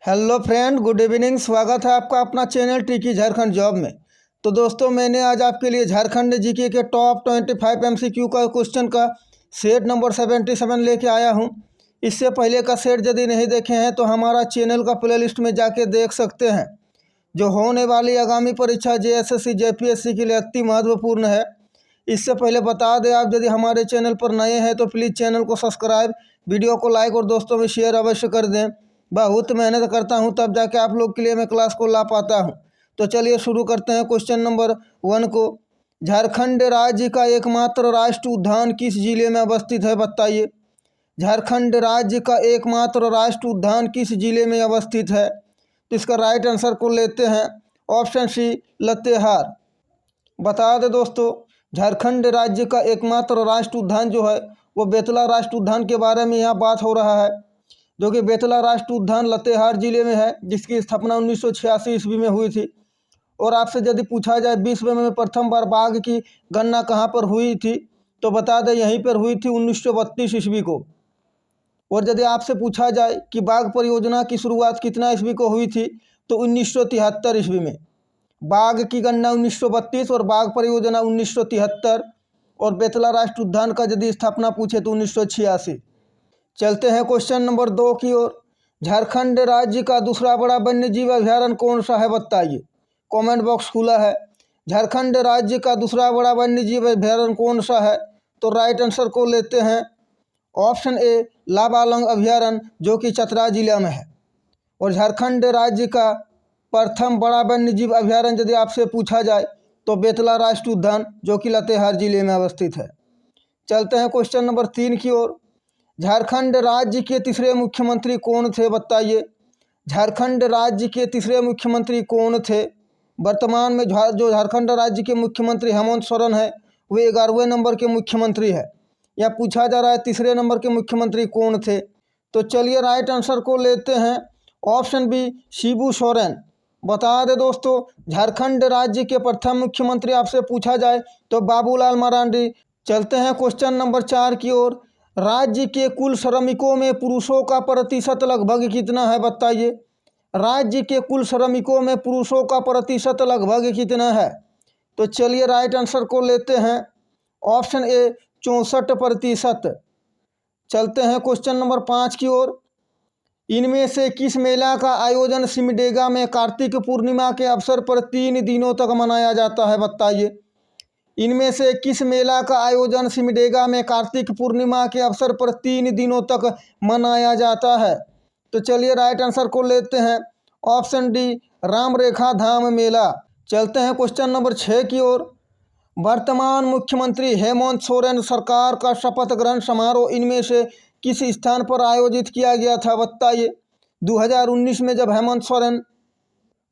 Hello friend, good evening. स्वागत है आपका अपना चैनल टिकी झारखंड जॉब में। तो दोस्तों, मैंने आज आपके लिए झारखंड जीके के टॉप 25 एमसीक्यू का क्वेश्चन का सेट नंबर 77 लेके आया हूं। इससे पहले का सेट यदि नहीं देखे हैं तो हमारा चैनल का प्लेलिस्ट में जाके देख सकते हैं। जो होने वाली आगामी परीक्षा जेएसएससी जेपीएससी के लिए अति महत्वपूर्ण है। इससे पहले बता दें, आप यदि हमारे चैनल पर नए हैं तो प्लीज़ चैनल को सब्सक्राइब, वीडियो को लाइक और दोस्तों में शेयर अवश्य कर दें। बहुत मेहनत करता हूं तब जाके आप लोग के लिए मैं क्लास को ला पाता हूं। तो चलिए शुरू करते हैं क्वेश्चन नंबर 1 को। झारखंड राज्य का एकमात्र राष्ट्रीय उद्यान किस जिले में अवस्थित है, बताइए। झारखंड राज्य का एकमात्र राष्ट्रीय उद्यान किस जिले में अवस्थित है? तो इसका राइट आंसर को लेते हैं ऑप्शन सी, लातेहार। बता दें दोस्तों, झारखंड राज्य का एकमात्र राष्ट्रीय उद्यान जो है वो बेतला राष्ट्रीय उद्यान के बारे में यहाँ बात हो रहा है, जो कि बेतला राष्ट्रीय उद्यान लातेहार जिले में है, जिसकी स्थापना 1986 ईस्वी में हुई थी। और आपसे यदि पूछा जाए विश्व में प्रथम बार बाघ की गणना कहाँ पर हुई थी, तो बता दें यहीं पर हुई थी 1932 ईस्वी को। और यदि आपसे पूछा जाए कि बाघ परियोजना की शुरुआत कितना ईस्वी को हुई थी, तो 1973 ईस्वी में। बाघ की गणना 1932 और बाघ परियोजना 1973, और बेतला राष्ट्रीय उद्यान का यदि स्थापना पूछे तो 1986। चलते हैं क्वेश्चन नंबर 2 की ओर। झारखंड राज्य का दूसरा बड़ा वन्यजीव अभ्यारण्य कौन सा है, बताइए। कमेंट बॉक्स खुला है। झारखंड राज्य का दूसरा बड़ा वन्यजीव अभ्यारण्य कौन सा है? तो राइट आंसर को लेते हैं ऑप्शन ए, लाबालंग अभ्यारण्य, जो कि चतरा जिला में है। और झारखंड राज्य का प्रथम बड़ा वन्यजीव अभ्यारण्य यदि आपसे पूछा जाए तो बेतला राष्ट्रीय उद्यान, जो कि लातेहार जिले में अवस्थित है। चलते हैं क्वेश्चन नंबर 3 की ओर। झारखंड राज्य के तीसरे मुख्यमंत्री कौन थे, बताइए। झारखंड राज्य के तीसरे मुख्यमंत्री कौन थे? वर्तमान में जो झारखंड राज्य के मुख्यमंत्री हेमंत सोरेन है, वे 11वें नंबर के मुख्यमंत्री है। यह पूछा जा रहा है तीसरे नंबर के मुख्यमंत्री कौन थे। तो चलिए राइट आंसर को लेते हैं ऑप्शन बी, शिबू सोरेन। बता दें दोस्तों, झारखंड राज्य के प्रथम मुख्यमंत्री आपसे पूछा जाए तो बाबूलाल मरांडी। चलते हैं क्वेश्चन नंबर 4 की ओर। राज्य के कुल श्रमिकों में पुरुषों का प्रतिशत लगभग कितना है, बताइए। राज्य के कुल श्रमिकों में पुरुषों का प्रतिशत लगभग कितना है? तो चलिए राइट आंसर को लेते हैं ऑप्शन ए, 64%। चलते हैं क्वेश्चन नंबर 5 की ओर। इनमें से किस मेला का आयोजन सिमडेगा में कार्तिक पूर्णिमा के अवसर पर 3 दिनों तक मनाया जाता है, बताइए। इनमें से किस मेला का आयोजन सिमडेगा में कार्तिक पूर्णिमा के अवसर पर 3 दिनों तक मनाया जाता है? तो चलिए राइट आंसर को लेते हैं ऑप्शन डी, राम रेखा धाम मेला। चलते हैं क्वेश्चन नंबर 6 की ओर। वर्तमान मुख्यमंत्री हेमंत सोरेन सरकार का शपथ ग्रहण समारोह इनमें से किस स्थान पर आयोजित किया गया था, बताइए। 2019 में जब हेमंत सोरेन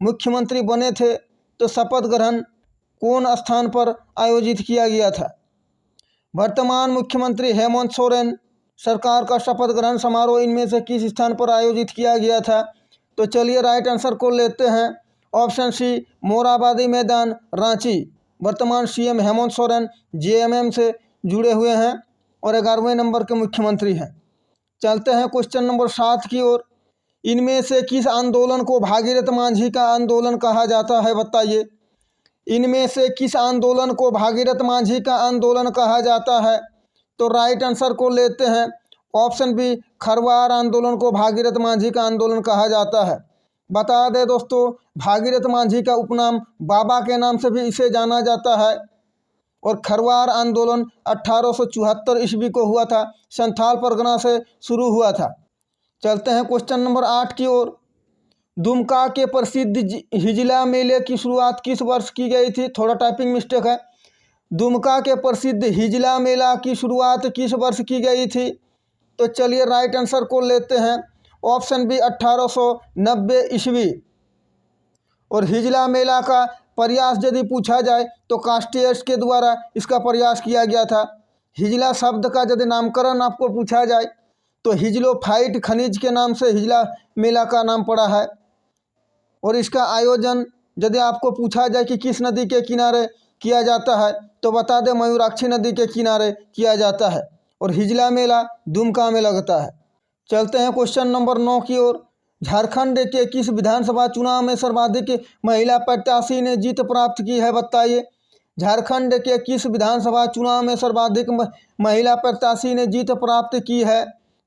मुख्यमंत्री बने थे तो शपथ ग्रहण कौन स्थान पर आयोजित किया गया था? वर्तमान मुख्यमंत्री हेमंत सोरेन सरकार का शपथ ग्रहण समारोह इनमें से किस स्थान पर आयोजित किया गया था? तो चलिए राइट आंसर को लेते हैं ऑप्शन सी, मोराबादी मैदान, रांची। वर्तमान सीएम हेमंत सोरेन जेएमएम से जुड़े हुए हैं और 11वें नंबर के मुख्यमंत्री हैं। चलते हैं क्वेश्चन नंबर 7 की ओर। इनमें से किस आंदोलन को भागीरथ मांझी का आंदोलन कहा जाता है, बताइए। इनमें से किस आंदोलन को भागीरथ मांझी का आंदोलन कहा जाता है? तो राइट आंसर को लेते हैं ऑप्शन बी, खरवार आंदोलन को भागीरथ मांझी का आंदोलन कहा जाता है। बता दें दोस्तों, भागीरथ मांझी का उपनाम बाबा के नाम से भी इसे जाना जाता है। और खरवार आंदोलन 1874 ईस्वी को हुआ था, संथाल परगना से शुरू हुआ था। चलते हैं क्वेश्चन नंबर 8 की ओर। दुमका के प्रसिद्ध हिजला मेले की शुरुआत किस वर्ष की गई थी? थोड़ा टाइपिंग मिस्टेक है। दुमका के प्रसिद्ध हिजला मेला की शुरुआत किस वर्ष की गई थी? तो चलिए राइट आंसर को लेते हैं ऑप्शन बी, 1890 ईस्वी। और हिजला मेला का प्रयास यदि पूछा जाए तो कास्टियर्स के द्वारा इसका प्रयास किया गया था। हिजला शब्द का यदि नामकरण आपको पूछा जाए तो हिजलोफाइट खनिज के नाम से हिजला मेला का नाम पड़ा है। और इसका आयोजन यदि आपको पूछा जाए कि किस नदी के किनारे किया जाता है तो बता दें मयूराक्षी नदी के किनारे किया जाता है। और हिजला मेला दुमका में लगता है। चलते हैं क्वेश्चन नंबर 9 की ओर। झारखंड के किस विधानसभा चुनाव में सर्वाधिक महिला प्रत्याशी ने जीत प्राप्त की है, बताइए। झारखंड के किस विधानसभा चुनाव में सर्वाधिक महिला प्रत्याशी ने जीत प्राप्त की है?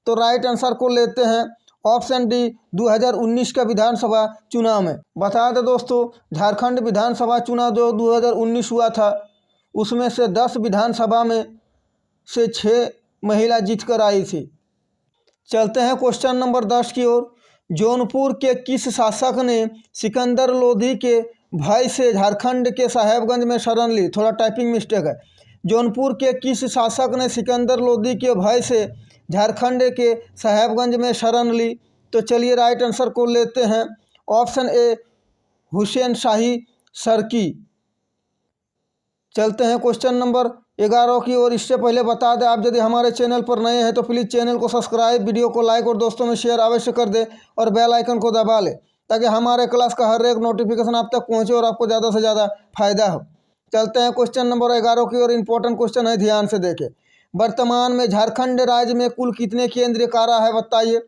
तो राइट आंसर को लेते हैं ऑप्शन डी 2019 का विधानसभा चुनाव में। बता दें दोस्तों, झारखंड विधानसभा चुनाव जो 2019 हुआ था उसमें से 10 विधानसभा में से 6 महिला जीत कर आई थी। चलते हैं क्वेश्चन नंबर 10 की ओर। जौनपुर के किस शासक ने सिकंदर लोधी के भय से झारखंड के साहेबगंज में शरण ली? थोड़ा टाइपिंग मिस्टेक है। जौनपुर के किस शासक ने सिकंदर लोधी के भय से झारखंड के साहेबगंज में शरण ली? तो चलिए राइट आंसर को लेते हैं ऑप्शन ए हुसैन शाही सरकी। चलते हैं क्वेश्चन नंबर 11 की ओर। इससे पहले बता दें, आप यदि हमारे चैनल पर नए हैं तो प्लीज़ चैनल को सब्सक्राइब, वीडियो को लाइक और दोस्तों में शेयर अवश्य कर दें और बेल आइकन को दबा लें ताकि हमारे क्लास का हर एक नोटिफिकेशन आप तक पहुंचे और आपको ज़्यादा से ज़्यादा फायदा हो। चलते हैं क्वेश्चन नंबर 11 की ओर। इंपॉर्टेंट क्वेश्चन है, ध्यान से देखें। वर्तमान में झारखंड राज्य में कुल कितने केंद्रीय कारा है, बताइए।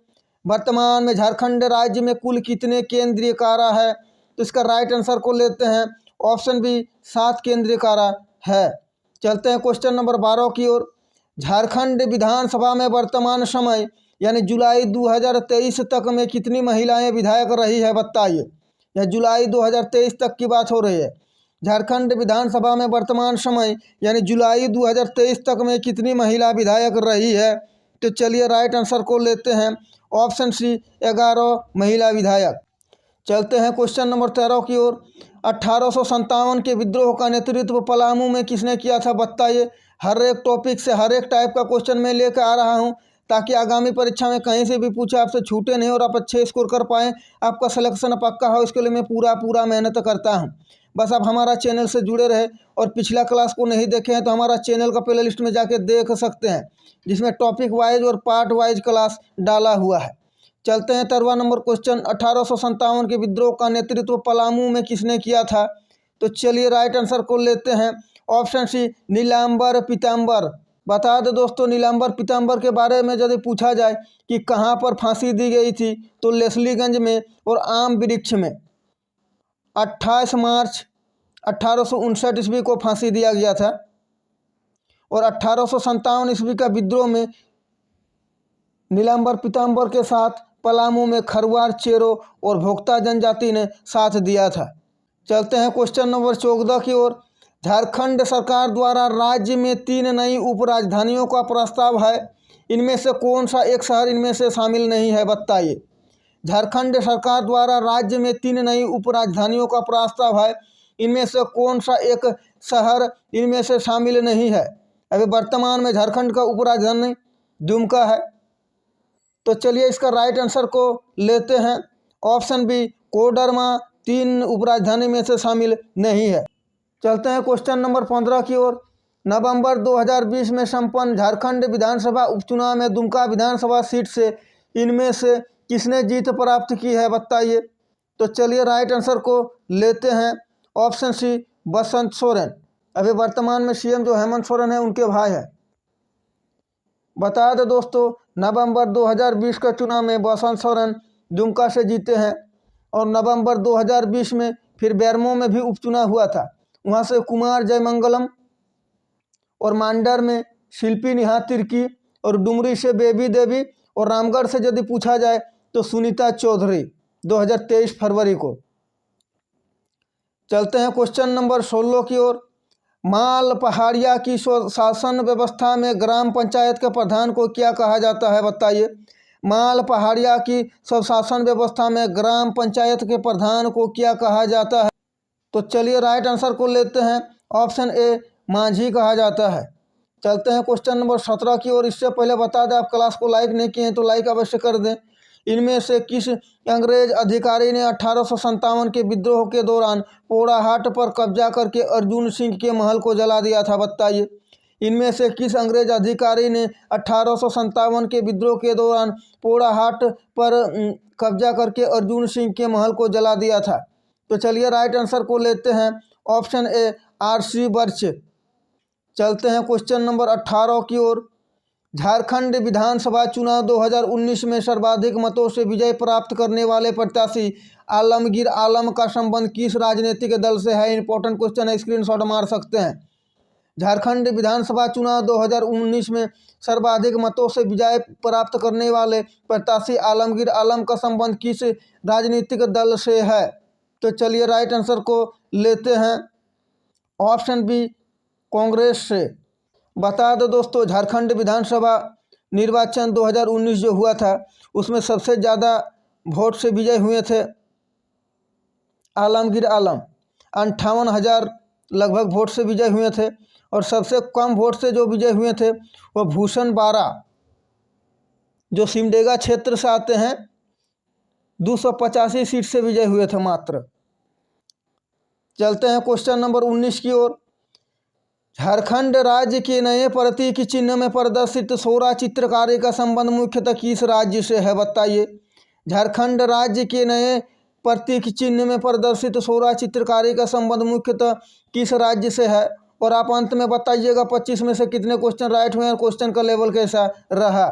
वर्तमान में झारखंड राज्य में कुल कितने केंद्रीय कारा है? तो इसका राइट आंसर को लेते हैं ऑप्शन बी 7 केंद्रीय कारा है। चलते हैं क्वेश्चन नंबर 12 की ओर। झारखंड विधानसभा में वर्तमान समय यानी जुलाई 2023 तक में कितनी महिलाएं विधायक रही है, बताइए। यह जुलाई 2023 तक की बात हो रही है। झारखंड विधानसभा में वर्तमान समय यानी जुलाई 2023 तक में कितनी महिला विधायक रही है? तो चलिए राइट आंसर को लेते हैं ऑप्शन सी 11 महिला विधायक। चलते हैं क्वेश्चन नंबर 13 की ओर। 1857 के विद्रोह का नेतृत्व पलामू में किसने किया था, बताइए। हर एक टॉपिक से हर एक टाइप का क्वेश्चन मैं लेकर आ रहा हूं ताकि आगामी परीक्षा में कहीं से भी पूछे आपसे छूटे नहीं और आप अच्छे स्कोर कर पाएँ, आपका सिलेक्शन पक्का हो। इसके लिए मैं पूरा मेहनत करता हूँ। बस आप हमारा चैनल से जुड़े रहे और पिछला क्लास को नहीं देखे हैं तो हमारा चैनल का प्ले लिस्ट में जाके देख सकते हैं, जिसमें टॉपिक वाइज और पार्ट वाइज क्लास डाला हुआ है। चलते हैं 13वां नंबर क्वेश्चन। 1857 के विद्रोह का नेतृत्व पलामू में किसने किया था? तो चलिए राइट आंसर को लेते हैं ऑप्शन सी नीलांबर पीताम्बर। बता दो दोस्तों, नीलांबर पीताम्बर के बारे में यदि पूछा जाए कि कहाँ पर फांसी दी गई थी तो लेस्लीगंज में और आम वृक्ष में। 28 मार्च 1859 ईस्वी को फांसी दिया गया था और 1857 ईस्वी का विद्रोह में नीलांबर पीताम्बर के साथ पलामू में खरवार, चेरो और भोक्ता जनजाति ने साथ दिया था। चलते हैं क्वेश्चन नंबर 14 की ओर। झारखंड सरकार द्वारा राज्य में 3 नई उपराजधानियों का प्रस्ताव है, इनमें से कौन सा एक शहर इनमें से शामिल नहीं है, बताइए। झारखंड सरकार द्वारा राज्य में 3 नई उपराजधानियों का प्रस्ताव है, इनमें से कौन सा एक शहर इनमें से शामिल नहीं है? अभी वर्तमान में झारखंड का उपराजधानी दुमका है। तो चलिए इसका राइट आंसर को लेते हैं ऑप्शन बी कोडरमा 3 उपराजधानी में से शामिल नहीं है। चलते हैं क्वेश्चन नंबर 15 की ओर। नवंबर 2020 में संपन्न झारखंड विधानसभा उपचुनाव में दुमका विधानसभा सीट से इनमें से किसने जीत प्राप्त की है, बताइए। तो चलिए राइट आंसर को लेते हैं ऑप्शन सी बसंत सोरेन। अभी वर्तमान में सीएम जो हेमंत सोरेन है उनके भाई है। बता दें दोस्तों, नवंबर 2020 का चुनाव में बसंत सोरेन दुमका से जीते हैं और नवंबर 2020 में फिर बेरमो में भी उपचुनाव हुआ था, वहाँ से कुमार जयमंगलम और मांडर में शिल्पी निहा तिर्की और डुमरी से बेबी देवी और रामगढ़ से यदि पूछा जाए तो सुनीता चौधरी 2023 फरवरी को। चलते हैं क्वेश्चन नंबर 16 की ओर। माल पहाड़िया की शासन व्यवस्था में ग्राम पंचायत के प्रधान को क्या कहा जाता है, बताइए। माल पहाड़िया की स्वशासन व्यवस्था में ग्राम पंचायत के प्रधान को क्या कहा जाता है? तो चलिए राइट आंसर को लेते हैं ऑप्शन ए मांझी कहा जाता है। चलते हैं क्वेश्चन नंबर 17 की ओर। इससे पहले बता दें, आप क्लास को लाइक नहीं किए हैं तो लाइक अवश्य कर दें। इनमें से किस अंग्रेज अधिकारी ने 1857 के विद्रोह के दौरान पोड़ाहाट पर कब्जा करके अर्जुन सिंह के महल को जला दिया था, बताइए। इनमें से किस अंग्रेज अधिकारी ने 1857 के विद्रोह के दौरान पोड़ाहाट पर कब्जा करके अर्जुन सिंह के महल को जला दिया था? तो चलिए राइट आंसर को लेते हैं ऑप्शन ए आरसी बर्च। चलते हैं क्वेश्चन नंबर 18 की ओर। झारखंड विधानसभा चुनाव 2019 में सर्वाधिक मतों से विजय प्राप्त करने वाले प्रत्याशी आलमगीर आलम का संबंध किस राजनीतिक दल से है? इंपॉर्टेंट क्वेश्चन है, स्क्रीनशॉट मार सकते हैं। झारखंड विधानसभा चुनाव 2019 में सर्वाधिक मतों से विजय प्राप्त करने वाले प्रत्याशी आलमगीर आलम का संबंध किस राजनीतिक दल से है? तो चलिए राइट आंसर को लेते हैं। ऑप्शन बी, कांग्रेस से। बता दो दोस्तों, झारखंड विधानसभा निर्वाचन 2019 जो हुआ था उसमें सबसे ज़्यादा वोट से विजय हुए थे आलमगीर आलम, 58,000 लगभग वोट से विजय हुए थे। और सबसे कम वोट से जो विजय हुए थे वो भूषण बारा जो सिमडेगा क्षेत्र से आते हैं, 285 सीट से विजय हुए थे मात्र। चलते हैं क्वेश्चन नंबर 19 की ओर। झारखंड राज्य के नए प्रतीक चिन्ह में प्रदर्शित 16 चित्रकारी का संबंध मुख्यतः किस राज्य से है? बताइए। झारखंड राज्य के नए प्रतीक चिन्ह में प्रदर्शित 16 चित्रकारी का संबंध मुख्यतः किस राज्य से है? और आप अंत में बताइएगा 25 में से कितने क्वेश्चन राइट हुए और क्वेश्चन का लेवल कैसा रहा।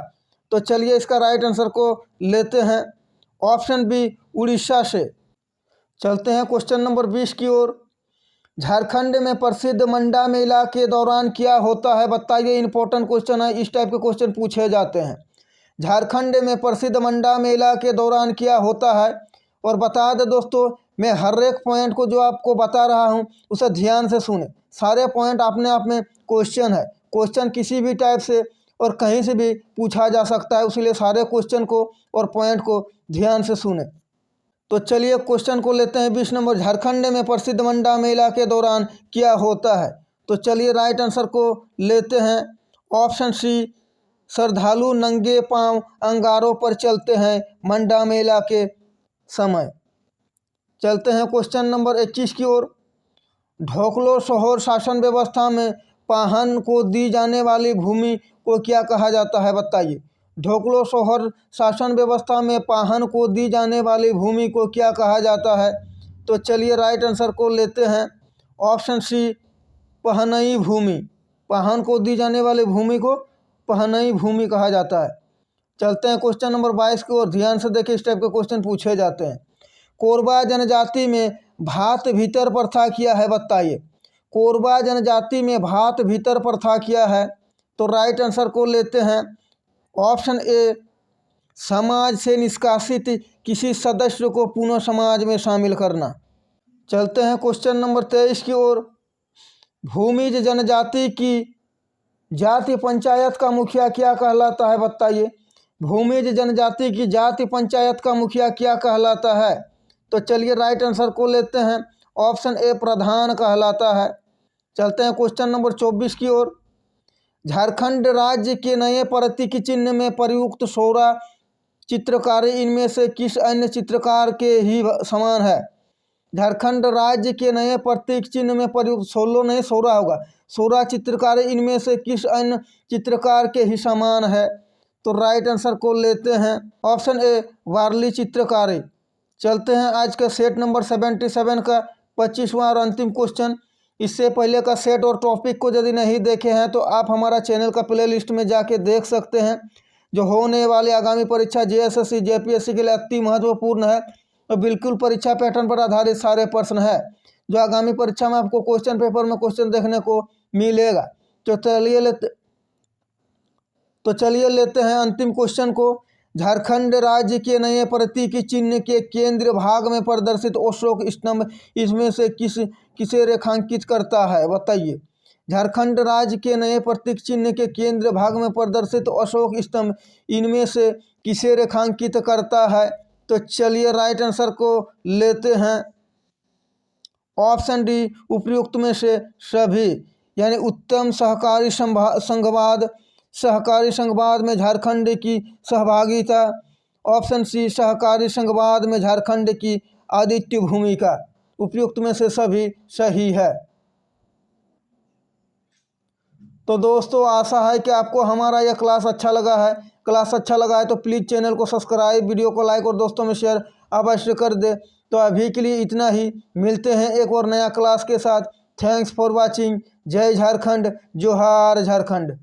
तो चलिए इसका राइट आंसर को लेते हैं। ऑप्शन बी, उड़ीसा से। चलते हैं क्वेश्चन नंबर 20 की ओर। झारखंड में प्रसिद्ध मंडा मेला के दौरान क्या होता है? बताइए। इंपॉर्टेंट क्वेश्चन है, इस टाइप के क्वेश्चन पूछे जाते हैं। झारखंड में प्रसिद्ध मंडा मेला के दौरान क्या होता है? और बता दें दोस्तों, मैं हर एक पॉइंट को जो आपको बता रहा हूं उसे ध्यान से सुने। सारे पॉइंट अपने आप में क्वेश्चन है। क्वेश्चन किसी भी टाइप से और कहीं से भी पूछा जा सकता है, इसलिए सारे क्वेश्चन को और पॉइंट को ध्यान से सुने। तो चलिए क्वेश्चन को लेते हैं 20 नंबर। झारखंड में प्रसिद्ध मंडा मेला के दौरान क्या होता है? तो चलिए राइट आंसर को लेते हैं। ऑप्शन सी, श्रद्धालु नंगे पांव अंगारों पर चलते हैं मंडा मेला के समय। चलते हैं क्वेश्चन नंबर 21 की ओर। ढोकलो सोहर शासन व्यवस्था में पाहन को दी जाने वाली भूमि को क्या कहा जाता है? बताइए। ढोकलो सोहर शासन व्यवस्था में पाहन को दी जाने वाली भूमि को क्या कहा जाता है? तो चलिए राइट आंसर को लेते हैं। ऑप्शन सी, पहनई भूमि। पाहन को दी जाने वाली भूमि को पहनई भूमि कहा जाता है। चलते हैं क्वेश्चन नंबर 22 की ओर। ध्यान से देखिए, इस टाइप के क्वेश्चन पूछे जाते हैं। कोरबा जनजाति में भात भीतर प्रथा क्या है? बताइए। कोरबा जनजाति में भात भीतर प्रथा क्या है? तो राइट आंसर को लेते हैं। ऑप्शन ए, समाज से निष्कासित किसी सदस्य को पुनः समाज में शामिल करना। चलते हैं क्वेश्चन नंबर 23 की ओर। भूमिज जनजाति की जाति पंचायत का मुखिया क्या कहलाता है? बताइए। भूमिज जनजाति की जाति पंचायत का मुखिया क्या कहलाता है? तो चलिए राइट आंसर को लेते हैं। ऑप्शन ए, प्रधान कहलाता है। चलते हैं क्वेश्चन नंबर 24 की ओर। झारखंड राज्य के नए प्रतीक चिन्ह में प्रयुक्त 16 चित्रकारी इनमें से किस अन्य चित्रकार के ही समान है? झारखंड राज्य के नए प्रतीक चिन्ह में प्रयुक्त 16 नहीं 16 होगा, 16 चित्रकारी इनमें से किस अन्य चित्रकार के ही समान है? तो राइट आंसर को लेते हैं। ऑप्शन ए, वारली चित्रकारी। चलते हैं आज का सेट नंबर 77 का 25वां और अंतिम क्वेश्चन। इससे पहले का सेट और टॉपिक को यदि नहीं देखे हैं तो आप हमारा चैनल का प्ले लिस्ट में जाके देख सकते हैं। जो होने वाले आगामी परीक्षा JSSC JPSC के लिए अति महत्वपूर्ण है और बिल्कुल परीक्षा पैटर्न पर आधारित सारे प्रश्न है जो आगामी परीक्षा में आपको क्वेश्चन पेपर में क्वेश्चन देखने को मिलेगा। तो चलिए लेते हैं अंतिम क्वेश्चन को। झारखंड राज्य के नए प्रतीक चिन्ह के केंद्र भाग में प्रदर्शित अशोक स्तंभ इसमें से किसे रेखांकित करता है? बताइए। झारखंड राज्य के नए प्रतीक चिन्ह के केंद्र भाग में प्रदर्शित अशोक स्तंभ इनमें से किसे रेखांकित करता है? तो चलिए राइट आंसर को लेते हैं। ऑप्शन डी, उपयुक्त में से सभी, यानी उत्तम सहकारी संघवाद में झारखंड की सहभागिता। ऑप्शन सी, सहकारी संघवाद में झारखंड की आदित्य भूमिका। उपयुक्त में से सभी सही है। तो दोस्तों आशा है कि आपको हमारा यह क्लास अच्छा लगा है। क्लास अच्छा लगा है तो प्लीज़ चैनल को सब्सक्राइब, वीडियो को लाइक और दोस्तों में शेयर अवश्य कर दे। तो अभी के लिए इतना ही, मिलते हैं एक और नया क्लास के साथ। Thanks for watching. जय झारखंड, जोहार झारखंड।